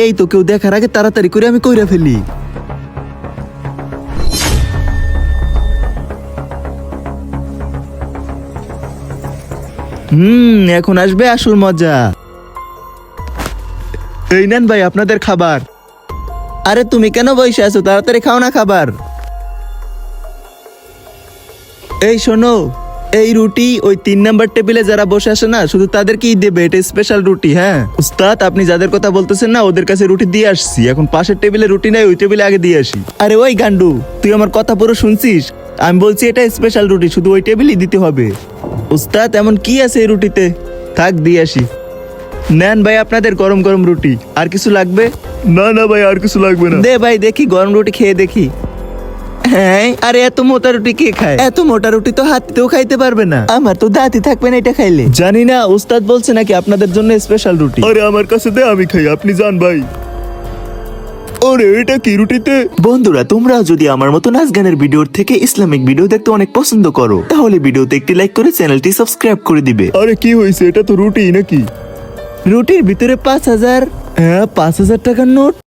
এই তো কেউ দেখার আগে তাড়াতাড়ি করে আমি কইরা ফেলি। এখন আসবে আসল মজা। এই নেন ভাই আপনাদের খাবার। আরে তুমি কেন বসে আছো, তাড়াতাড়ি খাও না খাবার। এই শোনো, এই রুটি ওই 3 নাম্বার টেবিলে যারা বসে আসে না, শুধু তাদেরকেই দেবে, এটা স্পেশাল রুটি। হ্যাঁ উস্তাদ, আপনি যাদের কথা বলতেছেন না, ওদের কাছে রুটি দিয়ে আসছি। এখন পাশের টেবিলে রুটি নাই, ওই টেবিলে আগে দিয়ে আসি। আরে ওই গান্ডু, তুই আমার কথা পুরো শুনছিস? আমি বলছি এটা স্পেশাল রুটি, শুধু ওই টেবিলই দিতে হবে। উস্তাদ এমন কি আছে এই রুটিতে? থাক দিয়ে আসি। নেন ভাই আপনাদের গরম গরম রুটি। আর কিছু লাগবে? না না ভাই, আর কিছু লাগবে না। দে ভাই দেখি, গরম রুটি খেয়ে দেখি। হ্যাঁ, আরে এত মোটা রুটি কে খায়? এত মোটা রুটি তো হাতেও খাইতে পারবে না, আমার তো দাঁতই থাকবে না এটা খাইলে। জানি না, উস্তাদ বলছে নাকি আপনাদের জন্য স্পেশাল রুটি। আরে আমার কাছে দে, আমি খাই, আপনি যান ভাই। আরে এটা কি রুটিতে? বন্ধুরা, তোমরাও যদি আমার মতো নাচ গানের ভিডিওর থেকে ইসলামিক ভিডিও দেখতে অনেক পছন্দ করো, তাহলে ভিডিওতে একটি লাইক করে চ্যানেলটি সাবস্ক্রাইব করে দিবে। আরে কি হয়েছে, এটা তো রুটি নাকি? রুটির ভিতরে 5,000। হ্যাঁ, 5,000 টাকার নোট।